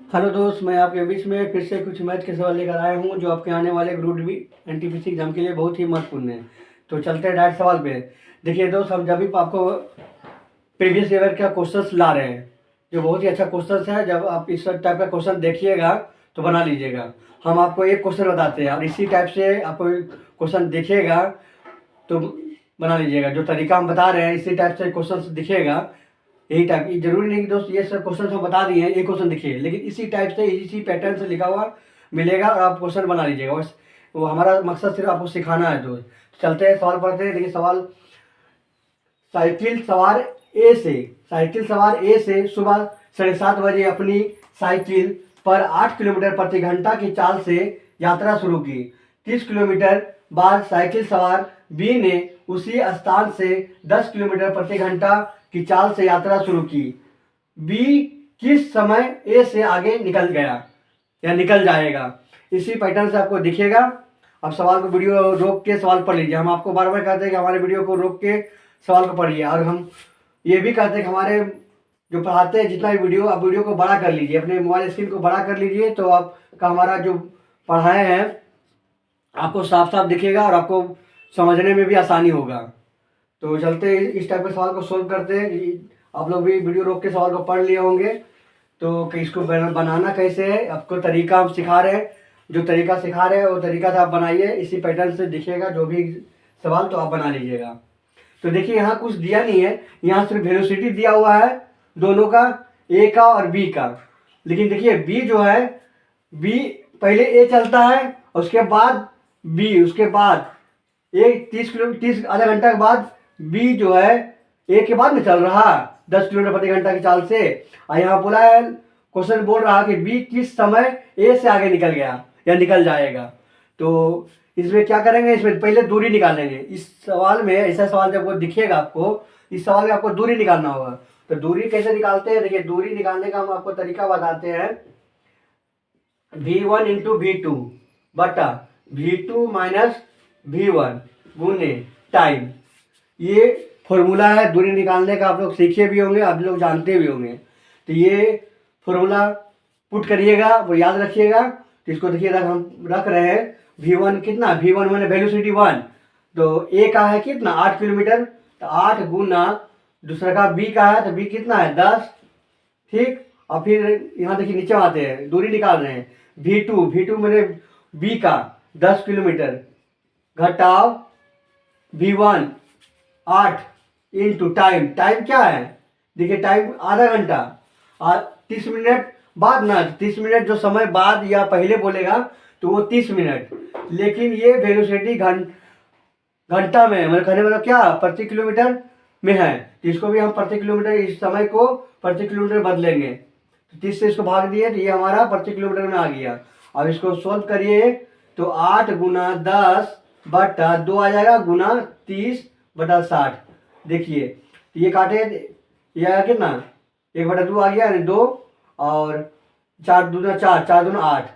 Hello दोस्त, मैं आपके बीच में फिर से कुछ मैथ के सवाल लेकर आया हूँ जो आपके आने वाले ग्रुप डी एनटीपीसी एग्जाम के लिए बहुत ही महत्वपूर्ण है। तो चलते हैं डायरेक्ट सवाल पे। देखिए दोस्त, हम जब भी आपको प्रीवियस ईयर का क्वेश्चंस ला रहे हैं जो बहुत ही अच्छा क्वेश्चंस है। जब आप इस टाइप का क्वेश्चन देखिएगा तो बना लीजिएगा। हम आपको एक क्वेश्चन बताते हैं और इसी टाइप से आपको क्वेश्चन दिखेगा तो बना लीजिएगा। जो तरीका हम बता रहे हैं इसी टाइप से क्वेश्चन दिखेगा। यही टाइप, ये जरूरी नहीं कि दोस्त ये सब क्वेश्चन हम बता दिए हैं एक क्वेश्चन दिखिए, लेकिन इसी टाइप से इसी पैटर्न से लिखा हुआ मिलेगा और आप क्वेश्चन बना लीजिएगा। बस वो हमारा मकसद सिर्फ आपको सिखाना है दोस्त। चलते हैं सवाल पढ़ते हैं। देखिए सवाल, साइकिल सवार ए से सुबह 7:30 बजे अपनी साइकिल पर 8 किलोमीटर प्रति घंटा की चाल से यात्रा शुरू की। 30 किलोमीटर बाद साइकिल सवार बी ने उसी स्थान से 10 किलोमीटर प्रति घंटा की चाल से यात्रा शुरू की। बी किस समय ए से आगे निकल गया या निकल जाएगा। इसी पैटर्न से आपको दिखेगा। अब सवाल को वीडियो रोक के सवाल पढ़ लीजिए। हम आपको बार बार कहते हैं कि हमारे वीडियो को रोक के सवाल को पढ़िए, और हम ये भी कहते हैं कि हमारे जो पढ़ाते हैं जितना भी वीडियो, आप वीडियो को बड़ा कर लीजिए, अपने मोबाइल स्क्रीन को बड़ा कर लीजिए, तो आपका हमारा जो पढ़ाए हैं आपको साफ साफ दिखेगा और आपको समझने में भी आसानी होगा। तो चलते इस टाइप के सवाल को सोल्व करते हैं। आप लोग भी वीडियो रोक के सवाल को पढ़ लिए होंगे। तो कि इसको बनाना कैसे है, आपको तरीका हम सिखा रहे हैं। जो तरीका सिखा रहे हैं वो तरीका से आप बनाइए। इसी पैटर्न से दिखेगा जो भी सवाल, तो आप बना लीजिएगा। तो देखिए यहाँ कुछ दिया नहीं है, यहाँ सिर्फ वेलोसिटी दिया हुआ है दोनों का, ए का और बी का। लेकिन देखिए बी जो है, बी पहले ए चलता है उसके बाद बी, उसके बाद एक 30 आधा घंटा के बाद बी जो है ए के बाद में चल रहा 10 किलोमीटर प्रति घंटा की चाल से। और यहाँ बोला है, क्वेश्चन बोल रहा कि बी किस समय ए से आगे निकल गया या निकल जाएगा। तो इसमें क्या करेंगे, इसमें पहले दूरी निकालेंगे। इस सवाल में ऐसा सवाल जब वो दिखेगा आपको, इस सवाल में आपको दूरी निकालना होगा। तो दूरी कैसे निकालते हैं, देखिए दूरी निकालने का हम आपको तरीका बताते हैं। v1 इंटू v2 बटा v2 माइनस v1 गुने टाइम। ये फॉर्मूला है दूरी निकालने का, आप लोग सीखे भी होंगे, आप लोग जानते भी होंगे। तो ये फॉर्मूला पुट करिएगा, वो याद रखिएगा। तो इसको देखिए हम रख रहे हैं। v1 कितना, v1 मैंने वेलोसिटी 1, तो a का है कितना 8 किलोमीटर, तो 8 गुना दूसरा का b का है, तो b कितना है 10। ठीक, और फिर यहाँ देखिए नीचे आते हैं, दूरी निकाल रहे हैं। v2 मैंने b का 10 किलोमीटर घटाव v1 8 इंटू टाइम। टाइम क्या है, देखिए टाइम आधा घंटा और 30 मिनट बाद ना, 30 मिनट जो समय बाद या पहले बोलेगा तो वो 30 मिनट। लेकिन ये वेलोसिटी घंटा में, मतलब कहने मतलब क्या, प्रति किलोमीटर में है। तो इसको भी हम प्रति किलोमीटर, इस समय को प्रति किलोमीटर बदलेंगे। तो 30 से इसको भाग दिए तो ये हमारा प्रति किलोमीटर में आ गया। अब इसको सोल्व करिए तो 8 गुना 10 बटा 2 आ जाएगा, गुना 30 बटा 60। देखिए तो ये काटे, ये आया कितना 1/2 आ गया, यानी 2, और 4 दूना 4, 4 दूना 8।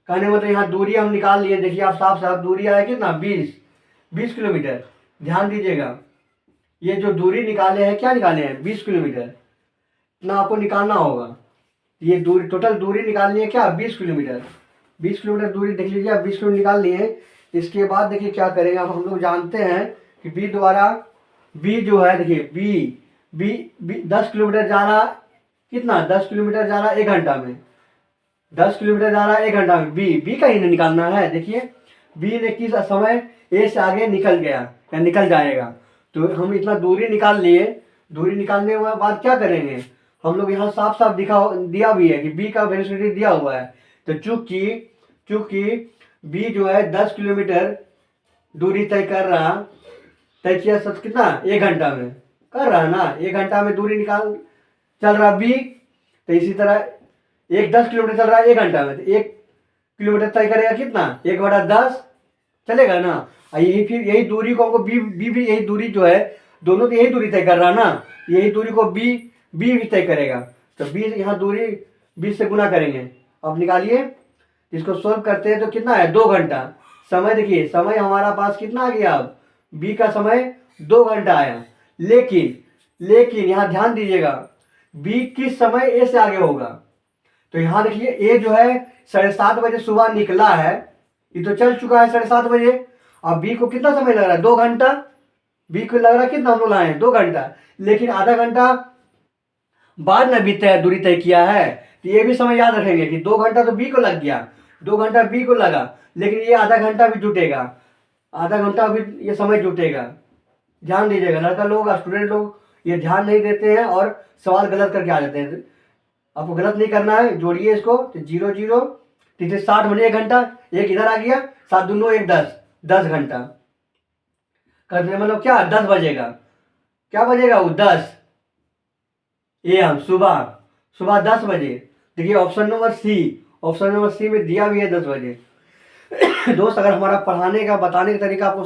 कहने मतलब यहाँ दूरी हम निकाल लिए। देखिए आप साफ साफ दूरी आया कितना 20 किलोमीटर। ध्यान दीजिएगा, ये जो दूरी निकाले हैं, क्या निकाले हैं 20 किलोमीटर, इतना आपको निकालना होगा। ये दूरी, टोटल दूरी निकालनी है क्या 20 किलोमीटर। 20 किलोमीटर दूरी देख लीजिए, आप 20 किलोमीटर निकाल लिए। इसके बाद देखिए क्या करेंगे, अब हम लोग जानते हैं कि बी द्वारा, बी जो है देखिए बी 10 किलोमीटर जा रहा, कितना 10 किलोमीटर जा रहा 1 घंटा में, 10 किलोमीटर जा रहा है 1 घंटा में। बी का ही निकालना है। देखिए बी ने किस समय ए से आगे निकल गया या निकल जाएगा। तो हम इतना दूरी निकाल लिए। दूरी निकालने के बाद क्या करेंगे, हम लोग यहाँ साफ साफ दिया भी है कि बी का वेलोसिटी दिया हुआ है। तो चूंकि बी जो है 10 किलोमीटर दूरी तय कर रहा, तय किया सब कितना 1 घंटा में कर रहा है ना, 1 घंटा में दूरी निकाल चल रहा बी। तो इसी तरह एक 10 किलोमीटर चल रहा है 1 घंटा में, तो 1 किलोमीटर तय करेगा कितना 1/10 चलेगा ना। यही फिर यही दूरी को हमको बी भी यही दूरी जो है, दोनों तो यही दूरी तय कर रहा ना, यही दूरी को बी भी तय करेगा। तो बी यहाँ दूरी 20 से गुना करेंगे। अब निकालिए, इसको सोल्व करते हैं तो कितना है 2 घंटा। समय देखिए, समय हमारा पास कितना आ गया, अब बी का समय 2 घंटा आया। लेकिन यहाँ ध्यान दीजिएगा, बी किस समय ए से आगे होगा। तो यहाँ देखिए ए जो है 7:30 बजे सुबह निकला है, ये तो चल चुका है 7:30 बजे। अब बी को कितना समय लग रहा है? 2 घंटा। बी को लग रहा है कितना हम लोग लाए हैं? 2 घंटा। लेकिन आधा घंटा बाद में भी दूरी तय किया है, तो ये भी समय याद रखेंगे कि 2 घंटा तो बी को लग गया, 2 घंटा बी को लगा, लेकिन ये आधा घंटा भी जुटेगा, आधा घंटा भी ये समय जुटेगा। ध्यान दीजिएगा, लड़का लोग स्टूडेंट लोग ये ध्यान नहीं देते हैं और सवाल गलत करके आ जाते हैं। आपको गलत नहीं करना है, जोड़िए इसको, तो 0 0 तीसरे 60 बने 1 घंटा, एक इधर आ गया, 7 दूनो 1 10, 10 घंटा करने मतलब क्या 10 बजेगा, क्या बजेगा वो 10 AM सुबह 10 बजे। देखिए ऑप्शन नंबर सी में दिया भी है 10 बजे। दोस्त अगर हमारा पढ़ाने का बताने का तरीका आपको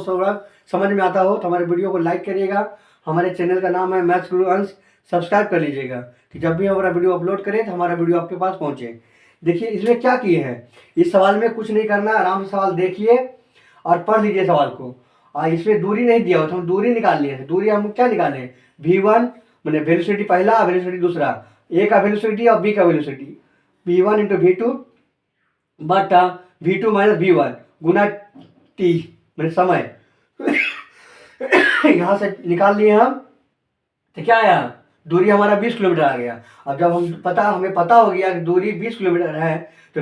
समझ में आता हो तो हमारे वीडियो को लाइक करिएगा। हमारे चैनल का नाम है मैथ्स गुरु अंश, सब्सक्राइब कर लीजिएगा कि जब भी हमारा वीडियो अपलोड करें तो हमारा वीडियो आपके पास पहुंचे। देखिए इसमें क्या किए हैं, इस सवाल में कुछ नहीं करना, आराम से सवाल देखिए और पढ़ लीजिए सवाल को। इसमें दूरी नहीं दिया हो तो हम दूरी निकाल लिए। दूरी हम क्या निकालें? V1 मैंने वेलोसिटी पहला, वेलोसिटी दूसरा, ए का वेलोसिटी और बी का वेलोसिटी, V1 इंटू V2 बटा V2 माइनस V1 गुना टी मैंने समय यहाँ से निकाल लिए हम, तो क्या आया? दूरी हमारा 20 किलोमीटर आ गया। अब जब हमें पता हो गया कि दूरी 20 किलोमीटर है, तो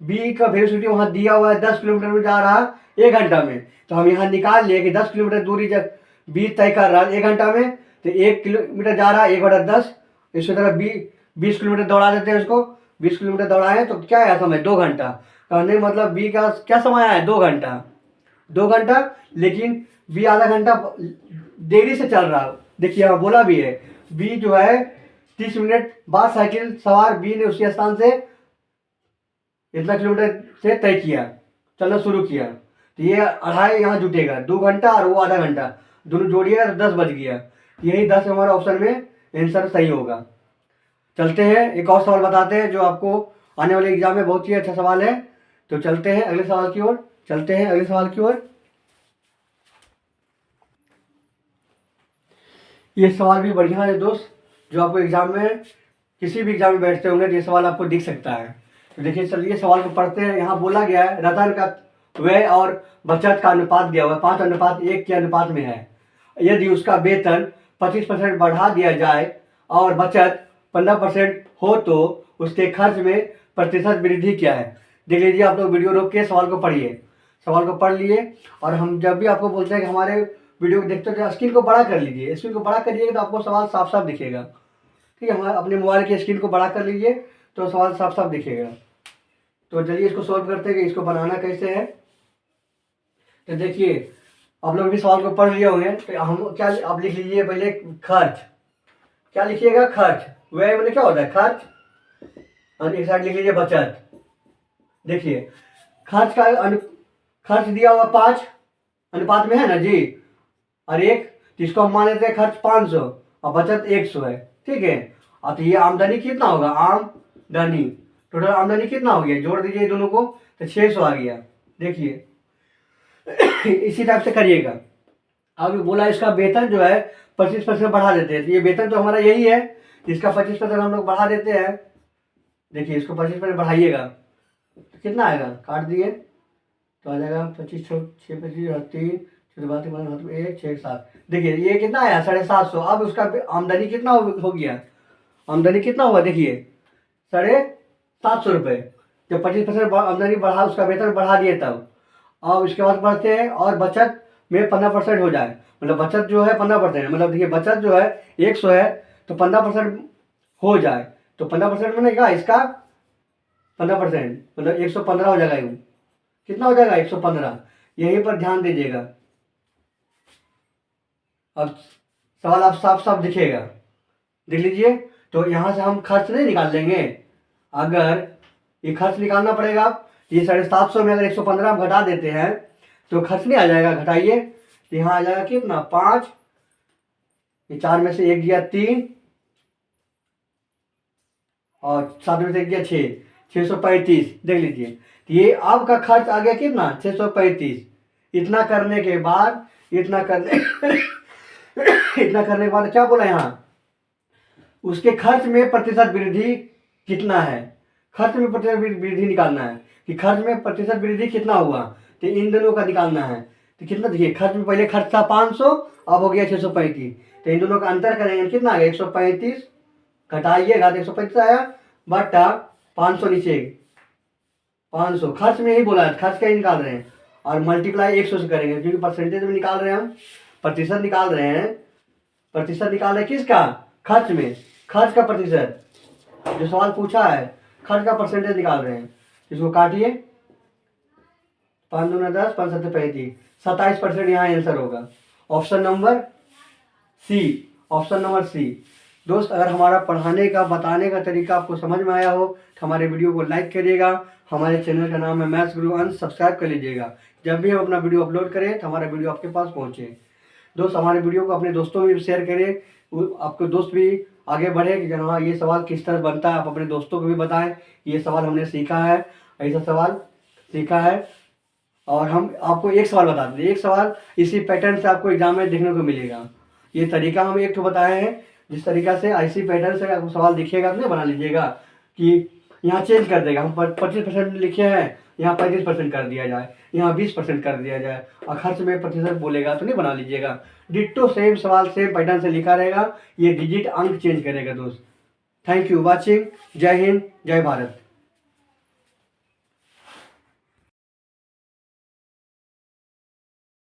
बी का वेलोसिटी वहाँ दिया हुआ है 10 किलोमीटर में जा रहा है 1 घंटा में, तो हम यहाँ निकाल लिए कि 10 किलोमीटर दूरी जब बी तय कर रहा है 1 घंटा में, तो 1 किलोमीटर जा रहा है 1/10, इसी तरह 20 किलोमीटर दौड़ा देते हैं उसको, 20 किलोमीटर दौड़ाए तो क्या आया समय? 2 घंटा। कहने मतलब बी का क्या समय आया? 2 घंटा। लेकिन बी आधा घंटा देरी से चल रहा। देखिए यहाँ बोला भी है, बी जो है 30 मिनट बाद साइकिल सवार बी ने उसी स्थान से इतना किलोमीटर से तय किया, चलना शुरू किया, तो ये 2.5 यहाँ जुटेगा, 2 घंटा और वो आधा घंटा, दोनों जोड़िएगा तो 10 बज गया। यही 10 हमारा ऑप्शन में आंसर सही होगा। चलते हैं एक और सवाल बताते हैं जो आपको आने वाले एग्जाम में बहुत ही अच्छा सवाल है। तो चलते हैं अगले सवाल की ओर। ये सवाल भी बढ़िया है दोस्त, जो आपको एग्जाम में किसी भी एग्जाम में बैठते होंगे तो ये सवाल आपको दिख सकता है। तो देखिए चलिए सवाल को पढ़ते हैं। यहाँ बोला गया है रतन का व्यय और बचत का अनुपात दिया हुआ है 5:1 के अनुपात में है। यदि उसका वेतन 25% बढ़ा दिया जाए और बचत 15% हो तो उसके खर्च में प्रतिशत वृद्धि क्या है? देख लीजिए, आप लोग वीडियो रोक के सवाल को पढ़िए, सवाल को पढ़ लिए, और हम जब भी आपको बोलते हैं कि हमारे वीडियो को देखते हो तो स्क्रीन को बड़ा कर लीजिए, स्क्रीन को बड़ा करिएगा तो आपको सवाल साफ साफ दिखेगा। ठीक है, हमारे अपने मोबाइल की स्क्रीन को बड़ा कर लीजिए तो सवाल साफ साफ दिखेगा। तो चलिए इसको सॉल्व करते हैं कि इसको बनाना कैसे है। तो देखिए आप लोग भी सवाल को पढ़ लिए होंगे, तो हम क्या, आप लिख लीजिए पहले खर्च। क्या लिखिएगा? खर्च। व्यय मतलब क्या होता है? खर्च। और एक साइड लिख लीजिए बचत। देखिए खर्च खर्च दिया हुआ 5 अनुपात में है ना जी, और 1, तो इसको हम मान लेते हैं खर्च 500 और बचत 100 है। ठीक है, अब तो ये आमदनी कितना होगा? आमदनी, टोटल आमदनी कितना हो गया? जोड़ दीजिए दोनों को तो 600 आ गया। देखिए इसी टाइप से करिएगा। अब बोला इसका वेतन जो है 25% बढ़ा देते हैं, तो ये वेतन तो हमारा यही है, इसका 25% हम लोग बढ़ा देते हैं। देखिए इसको 25% बढ़ाइएगा तो कितना आएगा? काट दिए तो आ जाएगा 25 6 25 3 बात 1 6 7। देखिए ये कितना आया? 750। अब उसका आमदनी कितना हो गया? आमदनी कितना हुआ? देखिए 750 रुपये। जब 25% आमदनी बढ़ा, उसका वेतन बढ़ा दिए तब। अब इसके बाद बढ़ते हैं और बचत में 15% हो जाए, मतलब बचत जो है 15%, मतलब देखिए बचत जो है 100 है तो 15% हो जाए, तो 15% में क्या इसका 15% मतलब 115 हो जाएगा। यूँ कितना हो जाएगा? 115। यहीं पर ध्यान दीजिएगा। अब सवाल आप साफ साफ दिखेगा, देख लीजिए। तो यहाँ से हम खर्च नहीं निकाल लेंगे, अगर ये खर्च निकालना पड़ेगा, ये 750 में अगर 115 हम घटा देते हैं तो खर्च नहीं आ जाएगा? घटाइए तो यहाँ आ जाएगा कितना? 5, ये 4 में से 1 गया 3 और 7 में से 1 गया 6, 635। देख लीजिए, तो ये आपका खर्च आ गया कितना? 635। इतना करने के बाद इतना करने के बाद क्या बोला यहाँ? उसके खर्च में प्रतिशत वृद्धि कितना है? खर्च में प्रतिशत वृद्धि निकालना है कि खर्च में प्रतिशत वृद्धि कितना हुआ, तो इन दोनों का निकालना है। तो कितना देखिए, खर्च में पहले खर्च था 500, अब हो गया 635, तो इन दोनों का अंतर करेंगे, कितना आ गया 135, घटाइएगा तो 135 आया, बटा 500 नीचे 500, खर्च में ही बोला है, खर्च का ही निकाल रहे हैं, और मल्टीप्लाई 100 से करेंगे क्योंकि परसेंटेज में निकाल रहे हैं, हम प्रतिशत निकाल रहे हैं। प्रतिशत निकाल रहे हैं किसका, खर्च में, खर्च का प्रतिशत जो सवाल पूछा है, खर्च का परसेंटेज निकाल रहे हैं। इसको काटिए, 5 दूना 10, 5 7 35, 27% यहाँ आंसर होगा। Option number C, option number C. दोस्त, अगर हमारा पढ़ाने का बताने का तरीका आपको समझ में आया हो तो हमारे वीडियो को लाइक करिएगा। हमारे चैनल का नाम है मैथ्स गुरु अंश, सब्सक्राइब कर लीजिएगा। जब भी हम अपना वीडियो अपलोड करें तो हमारा वीडियो आपके पास पहुँचे। दोस्त, हमारे वीडियो को अपने दोस्तों में भी शेयर करें, आपके दोस्त भी आगे बढ़े कि हाँ ये सवाल किस तरह बनता है। आप अपने दोस्तों को भी बताएं ये सवाल हमने सीखा है, ऐसा सवाल सीखा है। और हम आपको एक सवाल बता दें, एक सवाल इसी पैटर्न से आपको एग्जाम में देखने को मिलेगा। ये तरीका हम एक तो बताए हैं, जिस तरीका से इसी पैटर्न से आपको सवाल दिखेगा तो बना लीजिएगा कि यहाँ चेंज कर देगा, हम 25% लिखे हैं, यहाँ 35% कर दिया जाए, यहाँ 20% कर दिया जाए, और खर्च में प्रतिशत बोलेगा तो नहीं बना लीजिएगा। डिट्टो सेम सवाल सेम पैटर्न से लिखा रहेगा, ये डिजिट अंक चेंज करेगा दोस्त। Thank you watching. जय हिंद, जय भारत।